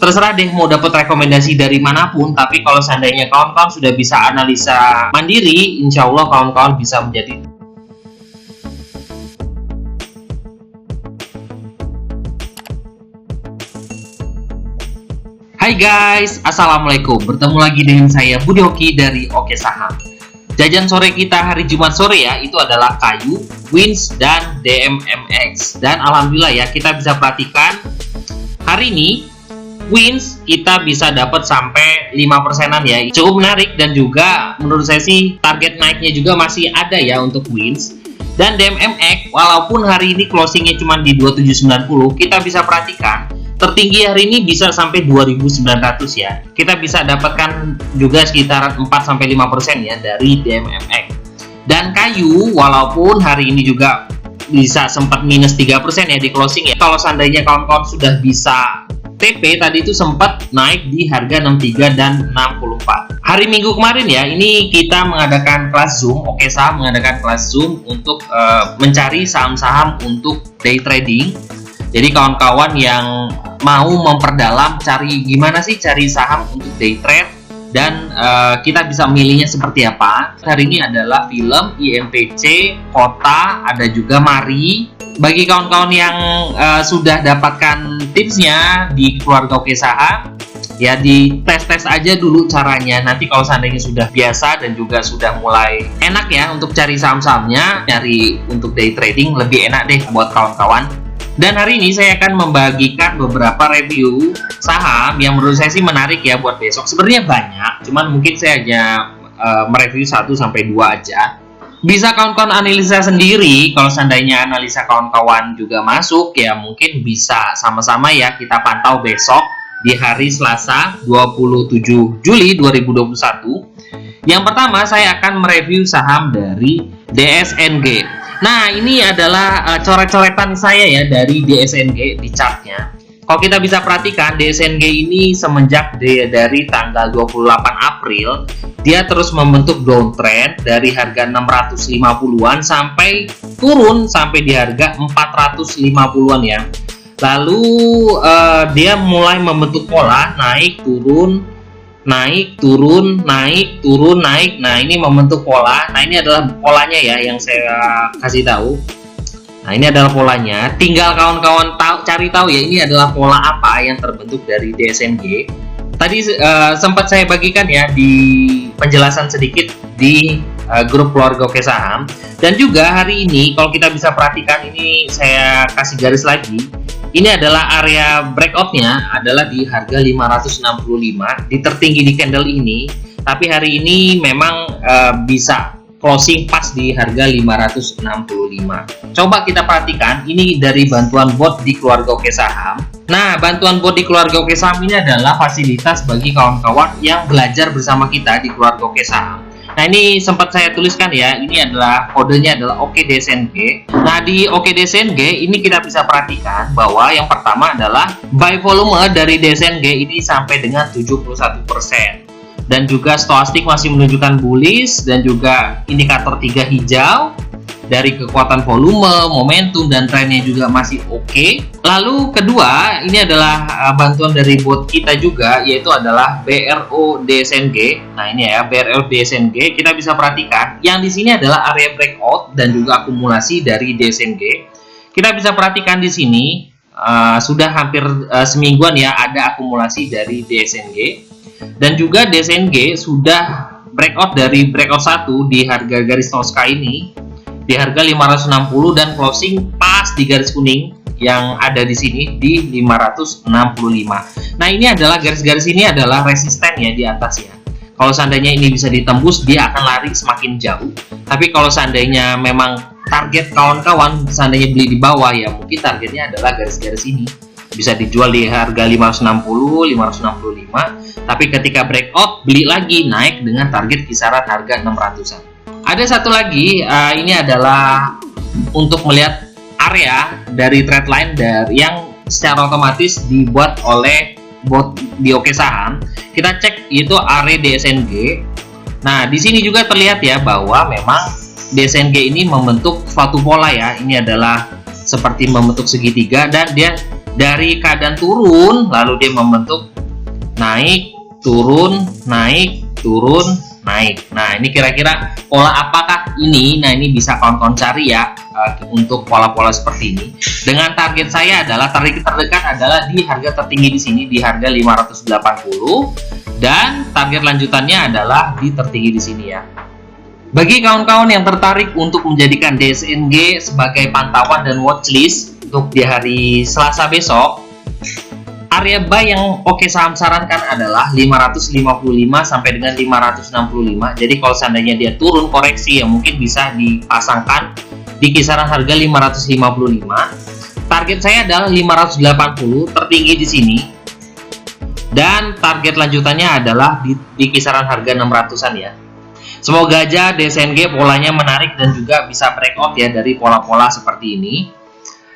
terserah deh mau dapat rekomendasi dari manapun, tapi kalau seandainya kawan-kawan sudah bisa analisa mandiri, insya Allah kawan-kawan bisa menjadi. Hai guys, Assalamualaikum. Bertemu lagi dengan saya Budi Hoki dari Oke Saham. Jajan sore kita hari Jumat sore ya, itu adalah kayu, Wins, dan DMMX. Dan alhamdulillah ya, kita bisa perhatikan hari ini Wins kita bisa dapat sampai 5%-an ya. Cukup menarik, dan juga menurut saya sih target naiknya juga masih ada ya untuk Wins. Dan DMMX walaupun hari ini closingnya cuma di 2790, kita bisa perhatikan tertinggi hari ini bisa sampai 2.900 ya. Kita bisa dapatkan juga sekitar 4-5% ya dari DMMX. Dan kayu walaupun hari ini juga bisa sempat minus 3% ya di closing ya. Kalau seandainya kawan-kawan sudah bisa TP tadi itu sempat naik di harga 63 dan 64. Hari Minggu kemarin ya, ini kita mengadakan kelas Zoom, Oke Saham mengadakan kelas Zoom untuk mencari saham-saham untuk day trading. Jadi kawan-kawan yang mau memperdalam cari gimana sih cari saham untuk day trade dan kita bisa milihnya seperti apa. Hari ini adalah film, IMPC, Kota, ada juga Mari. Bagi kawan-kawan yang sudah dapatkan tipsnya di keluarga Oke Saham, ya di tes-tes aja dulu caranya. Nanti kalau seandainya sudah biasa dan juga sudah mulai enak ya untuk cari saham-sahamnya, nyari untuk day trading lebih enak deh buat kawan-kawan. Dan hari ini saya akan membagikan beberapa review saham yang menurut saya sih menarik ya buat besok. Sebenarnya banyak, cuman mungkin saya hanya mereview 1-2 aja. Bisa kawan-kawan analisa sendiri. Kalau seandainya analisa kawan-kawan juga masuk, ya mungkin bisa sama-sama ya kita pantau besok di hari Selasa 27 Juli 2021. Yang pertama saya akan mereview saham dari DSNG. Nah, ini adalah coret-coretan saya ya dari DSNG di chartnya. Kalau kita bisa perhatikan, DSNG ini semenjak dari tanggal 28 April, dia terus membentuk downtrend dari harga 650-an sampai turun sampai di harga 450-an ya. Lalu dia mulai membentuk pola naik turun, naik turun, naik turun, naik. Nah, ini membentuk pola. Nah, ini adalah polanya ya yang saya kasih tahu. Nah, ini adalah polanya. Tinggal kawan-kawan cari tahu ya, ini adalah pola apa yang terbentuk dari DSNG. Tadi sempat saya bagikan ya di penjelasan sedikit di grup keluarga Oke Saham. Dan juga hari ini kalau kita bisa perhatikan, ini saya kasih garis lagi. Ini adalah area breakoutnya adalah di harga 565 di tertinggi di candle ini. Tapi hari ini memang bisa closing pas di harga 565. Coba kita perhatikan, ini dari bantuan bot di keluarga Oke Saham. Nah, bantuan bot di keluarga Oke Saham ini adalah fasilitas bagi kawan-kawan yang belajar bersama kita di keluarga Oke Saham. Nah, ini sempat saya tuliskan ya, ini adalah kodenya adalah Oke DSNG. Nah, di Oke DSNG ini kita bisa perhatikan bahwa yang pertama adalah buy volume dari DSNG ini sampai dengan 71%. Dan juga stochastic masih menunjukkan bullish, dan juga indikator 3 hijau dari kekuatan volume, momentum, dan trennya juga masih oke. Lalu kedua, ini adalah bantuan dari bot kita juga, yaitu adalah BRO DSNG. Nah, ini ya BRO DSNG. Kita bisa perhatikan yang di sini adalah area breakout dan juga akumulasi dari DSNG. Kita bisa perhatikan di sini sudah hampir semingguan ya ada akumulasi dari DSNG. Dan juga DSNG sudah breakout dari breakout 1 di harga garis Tosca ini di harga 560 dan closing pas di garis kuning yang ada di sini di 565. Nah, ini adalah garis-garis ini adalah resisten ya di atas ya. Kalau seandainya ini bisa ditembus, dia akan lari semakin jauh. Tapi kalau seandainya memang target kawan-kawan seandainya beli di bawah, ya mungkin targetnya adalah garis-garis ini. Bisa dijual di harga 560, 565. Tapi ketika breakout, beli lagi naik dengan target kisaran harga 600-an. Ada satu lagi, ini adalah untuk melihat area dari trend line yang secara otomatis dibuat oleh bot di Oke Saham. Kita cek yaitu area DSNG. Nah, di sini juga terlihat ya bahwa memang DSNG ini membentuk suatu pola ya. Ini adalah seperti membentuk segitiga dan dia dari keadaan turun lalu dia membentuk naik, turun, naik, turun, naik. Nah, ini kira-kira pola apakah ini? Nah, ini bisa kawan-kawan cari ya untuk pola-pola seperti ini. Dengan target saya adalah target terdekat adalah di harga tertinggi di sini di harga 580 dan target lanjutannya adalah di tertinggi di sini ya. Bagi kawan-kawan yang tertarik untuk menjadikan DSNG sebagai pantauan dan watchlist untuk di hari Selasa besok, area buy yang Oke Saham sarankan adalah 555 sampai dengan 565. Jadi kalau seandainya dia turun koreksi ya mungkin bisa dipasangkan di kisaran harga 555. Target saya adalah 580 tertinggi di sini. Dan target lanjutannya adalah di kisaran harga 600-an ya. Semoga aja DSNG polanya menarik dan juga bisa breakout ya dari pola-pola seperti ini.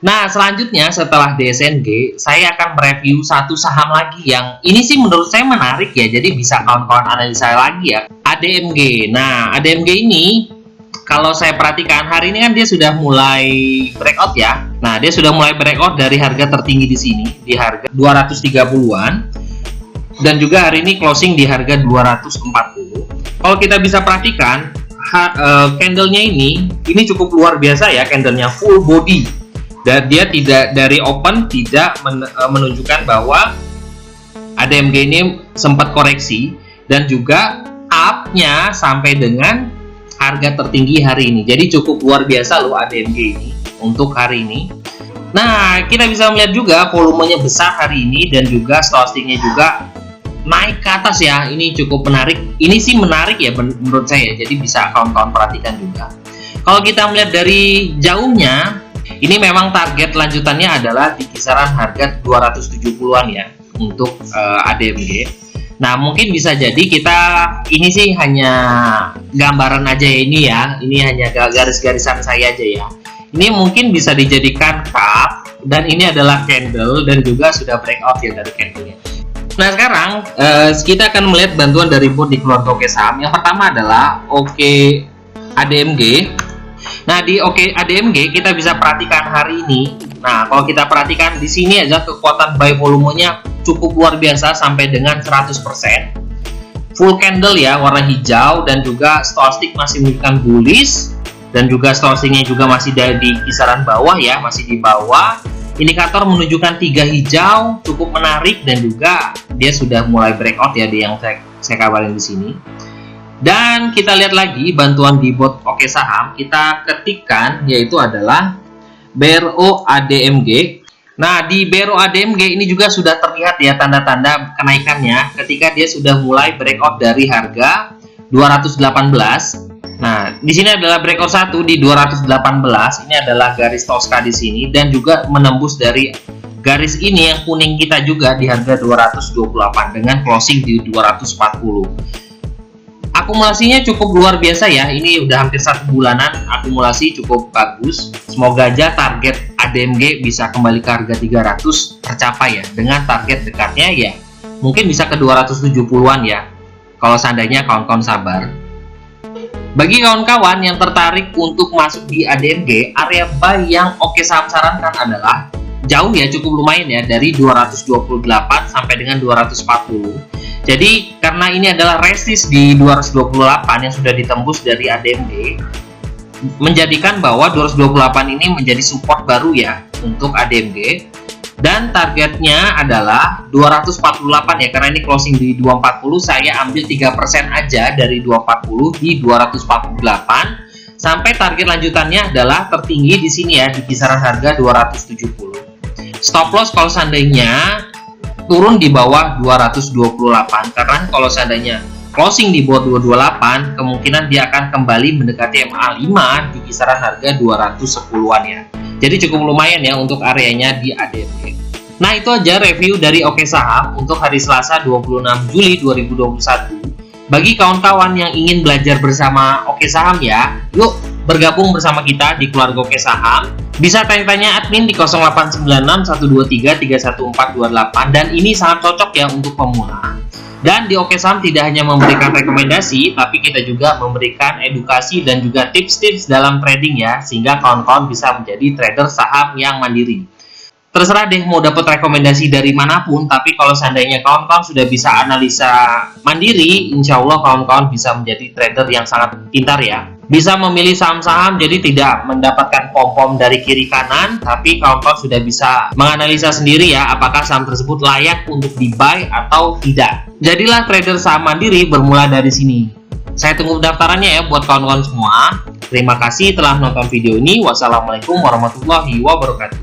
Nah, selanjutnya setelah DSNG, saya akan mereview satu saham lagi yang ini sih menurut saya menarik ya. Jadi bisa kawan-kawan analisa lagi ya. ADMG. Nah, ADMG ini kalau saya perhatikan hari ini kan dia sudah mulai breakout ya. Nah, dia sudah mulai breakout dari harga tertinggi di sini di harga 230-an. Dan juga hari ini closing di harga 240. Kalau kita bisa perhatikan candlenya ini cukup luar biasa ya, candlenya full body. Dan dia tidak dari open tidak menunjukkan bahwa ADMG ini sempat koreksi dan juga up-nya sampai dengan harga tertinggi hari ini. Jadi cukup luar biasa loh ADMG ini untuk hari ini. Nah, kita bisa melihat juga volumenya besar hari ini dan juga stochasticnya juga naik ke atas ya. Ini cukup menarik. Ini sih menarik ya menurut saya. Jadi bisa kawan-kawan perhatikan juga. Kalau kita melihat dari jauhnya, ini memang target lanjutannya adalah di kisaran harga 270-an ya untuk ADMG. Nah, mungkin bisa jadi kita ini sih hanya gambaran aja ya ini ya. Ini hanya garis-garisan saya aja ya. Ini mungkin bisa dijadikan cup dan ini adalah candle dan juga sudah breakout ya dari candlenya. Nah, sekarang kita akan melihat bantuan dari board di keluarga Oke Saham. Yang pertama adalah Oke ADMG. Nah, di Oke ADMG kita bisa perhatikan hari ini. Nah, kalau kita perhatikan di sini aja kekuatan buy volumenya cukup luar biasa sampai dengan 100%. Full candle ya, warna hijau dan juga stochastic masih menunjukkan bullish dan juga stochasticnya juga masih di kisaran bawah ya, masih di bawah. Indikator menunjukkan 3 hijau, cukup menarik dan juga dia sudah mulai breakout ya di yang saya kabarin di sini. Dan kita lihat lagi bantuan di bot Oke Saham, kita ketikkan yaitu adalah BRO ADMG. Nah, di BRO ADMG ini juga sudah terlihat ya tanda-tanda kenaikannya ketika dia sudah mulai breakout dari harga 218. Nah, di sini adalah breakout 1 di 218. Ini adalah garis Tosca di sini dan juga menembus dari garis ini yang kuning kita juga di harga 228 dengan closing di 240. Akumulasinya cukup luar biasa ya. Ini udah hampir 1 bulanan akumulasi cukup bagus. Semoga aja target ADMG bisa kembali ke harga 300 tercapai ya. Dengan target dekatnya ya mungkin bisa ke 270-an ya. Kalau seandainya kawan-kawan sabar. Bagi kawan-kawan yang tertarik untuk masuk di ADMG, area buy yang Oke Saham sarankan adalah jauh ya, cukup lumayan ya, dari 228 sampai dengan 240. Jadi karena ini adalah resist di 228 yang sudah ditembus dari ADMG, menjadikan bahwa 228 ini menjadi support baru ya untuk ADMG. Dan targetnya adalah 248 ya, karena ini closing di 240, saya ambil 3% aja dari 240 di 248 sampai target lanjutannya adalah tertinggi di sini ya, di kisaran harga 270. Stop loss kalau seandainya turun di bawah 228, karena kalau seandainya closing di bawah 228 kemungkinan dia akan kembali mendekati MA5 di kisaran harga 210-an ya. Jadi cukup lumayan ya untuk areanya di ADMG. Nah, itu aja review dari Oke Saham untuk hari Selasa 26 Juli 2021. Bagi kawan-kawan yang ingin belajar bersama Oke Saham ya, yuk bergabung bersama kita di keluarga Oke Saham. Bisa tanya-tanya admin di 0896 123 31428 dan ini sangat cocok ya untuk pemula. Dan di Oke Saham tidak hanya memberikan rekomendasi, tapi kita juga memberikan edukasi dan juga tips-tips dalam trading ya, sehingga kawan-kawan bisa menjadi trader saham yang mandiri. terserah deh mau dapat rekomendasi dari manapun, tapi kalau seandainya kawan-kawan sudah bisa analisa mandiri, insya Allah kawan-kawan bisa menjadi trader yang sangat pintar ya. Bisa memilih saham-saham, jadi tidak mendapatkan pom-pom dari kiri kanan, tapi kawan-kawan sudah bisa menganalisa sendiri ya, apakah saham tersebut layak untuk di-buy atau tidak. Jadilah trader saham mandiri bermula dari sini. Saya tunggu pendaftarannya ya buat kawan-kawan semua. Terima kasih telah menonton video ini. Wassalamualaikum warahmatullahi wabarakatuh.